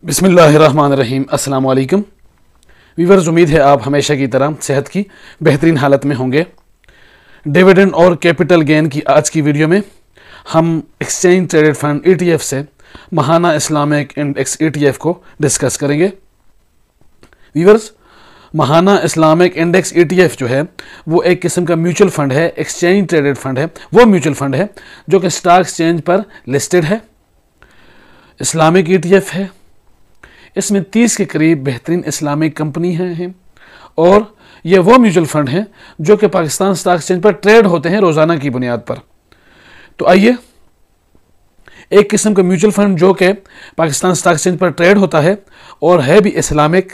बिस्मिल्लाहिर्रहमानिर्रहीम। अस्सलाम वालेकुम वीवर्स, उम्मीद है आप हमेशा की तरह सेहत की बेहतरीन हालत में होंगे। डिविडेंड और कैपिटल गेन की आज की वीडियो में हम एक्सचेंज ट्रेडेड फंड ETF से महाना इस्लामिक इंडेक्स ETF को डिस्कस करेंगे। वीवर्स, महाना इस्लामिक इंडेक्स ETF जो है वो एक किस्म का म्यूचुअल फंड है, एक्सचेंज ट्रेडेड फंड है। वो म्यूचुअल फंड है जो कि स्टॉक एक्सचेंज पर लिस्टेड है, इस्लामिक ETF है। इसमें 30 के करीब बेहतरीन इस्लामिक कंपनी हैं और ये वो म्यूचुअल फंड हैं जो कि पाकिस्तान स्टॉक एक्सचेंज पर ट्रेड होते हैं रोज़ाना की बुनियाद पर। तो आइए, एक किस्म का म्यूचुअल फंड जो कि पाकिस्तान स्टॉक एक्सचेंज पर ट्रेड होता है और है भी इस्लामिक,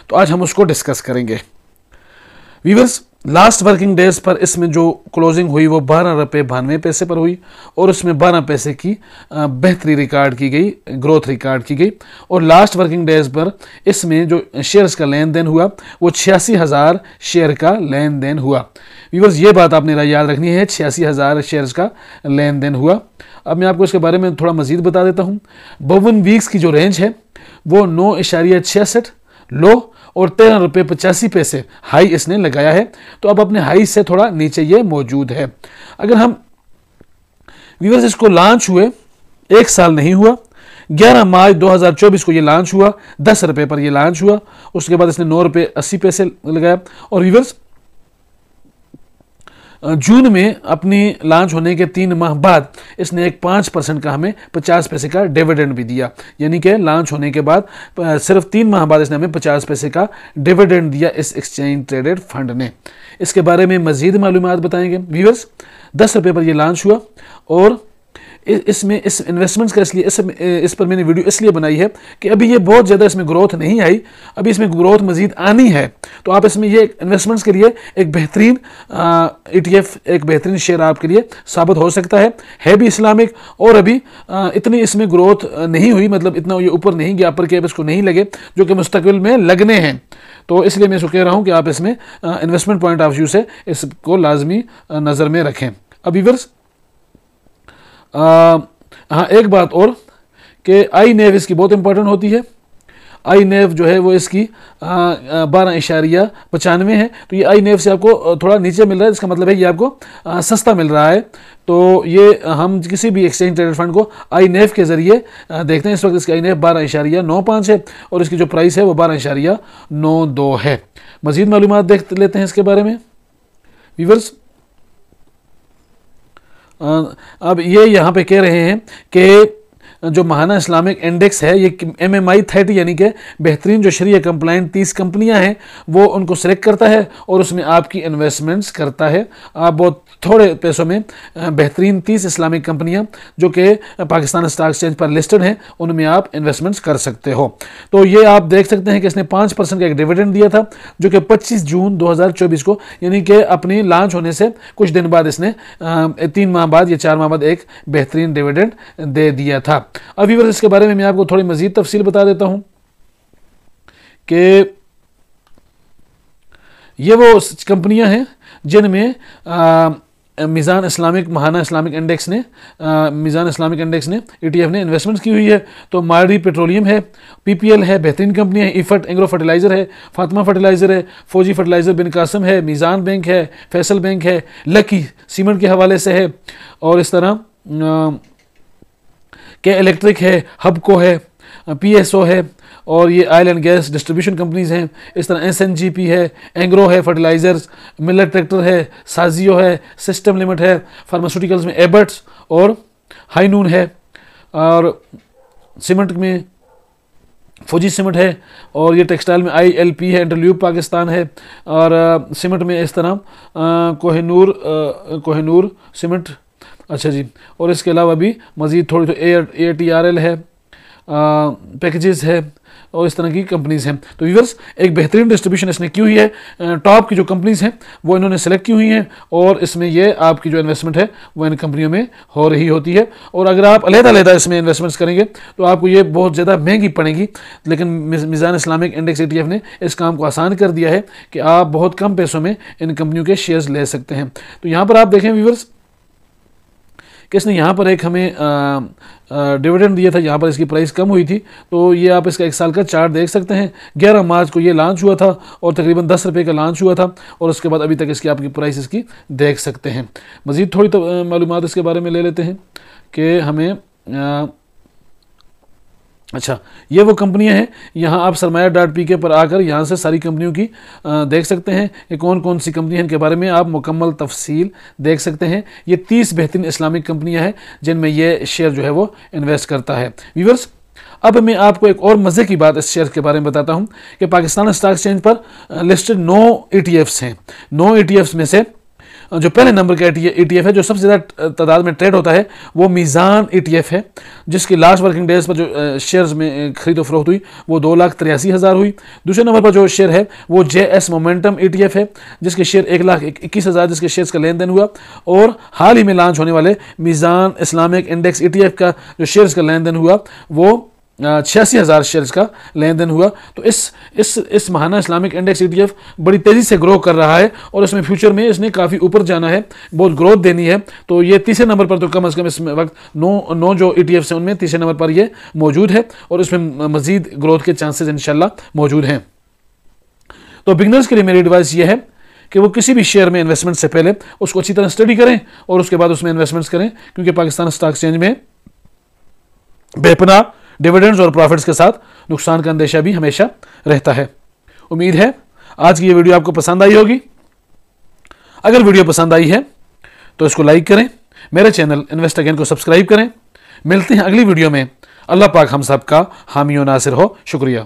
तो आज हम उसको डिस्कस करेंगे। वीवर्स, लास्ट वर्किंग डेज पर इसमें जो क्लोजिंग हुई वो 12 रुपये 92 पैसे पर हुई और उसमें 12 पैसे की बेहतरी रिकॉर्ड की गई, ग्रोथ रिकॉर्ड की गई। और लास्ट वर्किंग डेज पर इसमें जो शेयर्स का लेन देन हुआ वो 86,000 शेयर का लेन देन हुआ। वीवर्स, ये बात आपने याद रखनी है, 86,000 शेयर्स का लेन देन हुआ। अब मैं आपको इसके बारे में थोड़ा मजीद बता देता हूँ। 52 वीक्स की जो रेंज है वो 9.66 लो और 13 रुपये 85 पैसे हाई इसने लगाया है। तो अब अपने हाई से थोड़ा नीचे ये मौजूद है। अगर हम व्यूअर्स, इसको लॉन्च हुए 1 साल नहीं हुआ, 11 मार्च 2024 को ये लॉन्च हुआ, 10 रुपये पर ये लॉन्च हुआ। उसके बाद इसने 9 रुपये 80 पैसे लगाया और व्यूअर्स जून में अपनी लॉन्च होने के 3 माह बाद इसने एक 5% का हमें 50 पैसे का डिविडेंड भी दिया। यानी कि लॉन्च होने के बाद सिर्फ 3 माह बाद इसने हमें 50 पैसे का डिविडेंड दिया इस एक्सचेंज ट्रेडेड फंड ने। इसके बारे में मजीद मालूमात बताएंगे। व्यूअर्स, 10 रुपये पर यह लॉन्च हुआ और इसमें इस इन्वेस्टमेंट्स का इस पर मैंने वीडियो इसलिए बनाई है कि अभी ये बहुत ज़्यादा इसमें ग्रोथ नहीं आई, अभी इसमें ग्रोथ मजीद आनी है। तो आप इसमें ये इन्वेस्टमेंट्स के लिए एक बेहतरीन ETF, एक बेहतरीन शेयर आपके लिए साबित हो सकता है भी इस्लामिक और अभी इतनी इसमें ग्रोथ नहीं हुई, मतलब इतना ये ऊपर नहीं गया, अपर कैप इसको नहीं लगे जो कि मुस्तकबिल में लगने हैं। तो इसलिए मैं इसको कह रहा हूँ कि आप इसमें इन्वेस्टमेंट पॉइंट ऑफ व्यू से इसको लाजमी नज़र में रखें। अब व्यूअर्स, हाँ, एक बात और कि आई नेव इसकी बहुत इंपॉर्टेंट होती है। आई नेव जो है वो इसकी 12.95 है। तो ये आई नेव से आपको थोड़ा नीचे मिल रहा है, इसका मतलब है ये आपको सस्ता मिल रहा है। तो ये हम किसी भी एक्सचेंज ट्रेडेड फंड को आई नेव के ज़रिए देखते हैं। इस वक्त इसकी आई नेव 12.95 है और इसकी जो प्राइस है वो 12.92 है। मज़ीद मालूमात देख लेते हैं इसके बारे में। व्यूअर्स, अब ये यहाँ पे कह रहे हैं कि जो महाना इस्लामिक इंडेक्स है ये MMI 30 यानी कि बेहतरीन जो शरीय कंप्लाइंट 30 कंपनियां हैं वो उनको सेलेक्ट करता है और उसमें आपकी इन्वेस्टमेंट्स करता है। आप बहुत थोड़े पैसों में बेहतरीन 30 इस्लामिक कंपनियां जो कि पाकिस्तान स्टॉक एक्सचेंज पर लिस्टेड हैं उनमें आप इन्वेस्टमेंट्स कर सकते हो। तो ये आप देख सकते हैं कि इसने 5% का एक डिविडेंड दिया था जो कि 25 जून 2024 को, यानी कि अपनी लॉन्च होने से कुछ दिन बाद इसने 3 माह बाद या 4 माह बाद एक बेहतरीन डिविडेंड दे दिया था। अब व्यूअर्स, इसके बारे में मैं आपको थोड़ी मजीद तफसील बता देता हूं कि ये वो कंपनियां हैं जिनमें मीज़ान इस्लामिक महाना इस्लामिक इंडेक्स ने मीज़ान इस्लामिक इंडेक्स ने ETF ने इन्वेस्टमेंट्स की हुई है। तो मारी पेट्रोलियम है, PPL है, बेहतरीन कंपनी है, इफट एग्रो फर्टिलाइज़र है, फातिमा फर्टिलाइज़र है, फौजी फर्टिलाइज़र बिन कासम है, मीज़ान बैंक है, फैसल बैंक है, लकी सीमेंट के हवाले से है और इस तरह के इलेक्ट्रिक है, हबको है, PSO है और ये oil and gas distribution companies हैं। इस तरह SNGP है, एंग्रो है, फर्टिलाइजर्स, मिलर ट्रैक्टर है, साजियो है, सिस्टम लिमिट है, फार्मास्यूटिकल्स में एबर्ट्स और हाईनून है और सीमेंट में फौजी सीमेंट है और ये टेक्सटाइल में ILP है, इंटरल्यूब पाकिस्तान है और सीमेंट में इस तरह कोहिनूर सीमेंट। अच्छा जी, और इसके अलावा भी मज़ीद थोड़ी तो ATRL है, पैकेजेस है और इस तरह की कंपनीज़ हैं। तो व्यूअर्स, एक बेहतरीन डिस्ट्रीब्यूशन इसने की हुई है। टॉप की जो कंपनीज़ हैं वो इन्होंने सेलेक्ट की हुई हैं और इसमें ये आपकी जो इन्वेस्टमेंट है वो इन कंपनियों में हो रही होती है। और अगर आप अलग-अलग इसमें इन्वेस्टमेंट्स करेंगे तो आपको ये बहुत ज़्यादा महंगी पड़ेगी, लेकिन मीज़ान इस्लामिक इंडेक्स ETF ने इस काम को आसान कर दिया है कि आप बहुत कम पैसों में इन कंपनियों के शेयर्स ले सकते हैं। तो यहाँ पर आप देखें व्यूअर्स कि इसने यहाँ पर एक हमें डिविडेंड दिया था, यहाँ पर इसकी प्राइस कम हुई थी। तो ये आप इसका 1 साल का चार्ट देख सकते हैं। 11 मार्च को ये लॉन्च हुआ था और तकरीबन 10 रुपये का लॉन्च हुआ था, और उसके बाद अभी तक इसकी आपकी प्राइस इसकी देख सकते हैं। मज़ीद थोड़ी तो मालूमात इसके बारे में ले लेते हैं कि हमें अच्छा, ये वो कंपनियां हैं, यहाँ आप सरमाया.pk पर आकर यहाँ से सारी कंपनियों की देख सकते हैं कि कौन कौन सी कंपनियां हैं, इनके बारे में आप मुकम्मल तफसील देख सकते हैं। ये 30 बेहतरीन इस्लामिक कंपनियां हैं जिनमें ये शेयर जो है वो इन्वेस्ट करता है। व्यूअर्स, अब मैं आपको एक और मज़े की बात इस शेयर के बारे में बताता हूँ कि पाकिस्तान स्टॉक एक्सचेंज पर लिस्टेड 9 ETFs हैं। 9 ETFs में से जो पहले नंबर का ETF है, जो सबसे ज़्यादा तादाद में ट्रेड होता है, वो मीज़ान ETF है, जिसकी लास्ट वर्किंग डेज पर जो शेयर्स में खरीदो फरोख्त हुई वो 2,83,000 हुई। दूसरे नंबर पर जो शेयर है वो JS मोमेंटम ETF है, जिसके शेयर 1,21,000 जिसके शेयर्स का लेन देन हुआ। और हाल ही में लॉन्च होने वाले मीज़ान इस्लामिक इंडेक्स ETF का जो शेयर्स का लेन देन हुआ वो 86,000 शेयर्स का लेन देन हुआ। तो इस महाना इस्लामिक इंडेक्स ETF बड़ी तेज़ी से ग्रो कर रहा है और इसमें फ्यूचर में इसने काफ़ी ऊपर जाना है, बहुत ग्रोथ देनी है। तो ये तीसरे नंबर पर, तो कम अज़ कम इस वक्त 9 जो ETFs हैं उनमें तीसरे नंबर पर ये मौजूद है और इसमें मज़ीद ग्रोथ के चांसेस इंशाल्लाह मौजूद हैं। तो बिगनर्स के लिए मेरी एडवाइस ये है कि वो किसी भी शेयर में इन्वेस्टमेंट से पहले उसको अच्छी तरह स्टडी करें और उसके बाद उसमें इन्वेस्टमेंट्स करें, क्योंकि पाकिस्तान स्टॉक एक्सचेंज में बेपनाह डिविडेंड्स और प्रॉफिट्स के साथ नुकसान का अंदेशा भी हमेशा रहता है। उम्मीद है आज की ये वीडियो आपको पसंद आई होगी। अगर वीडियो पसंद आई है तो इसको लाइक करें, मेरे चैनल इन्वेस्ट अगेन को सब्सक्राइब करें। मिलते हैं अगली वीडियो में। अल्लाह पाक हम सब का हामी और नासिर हो। शुक्रिया।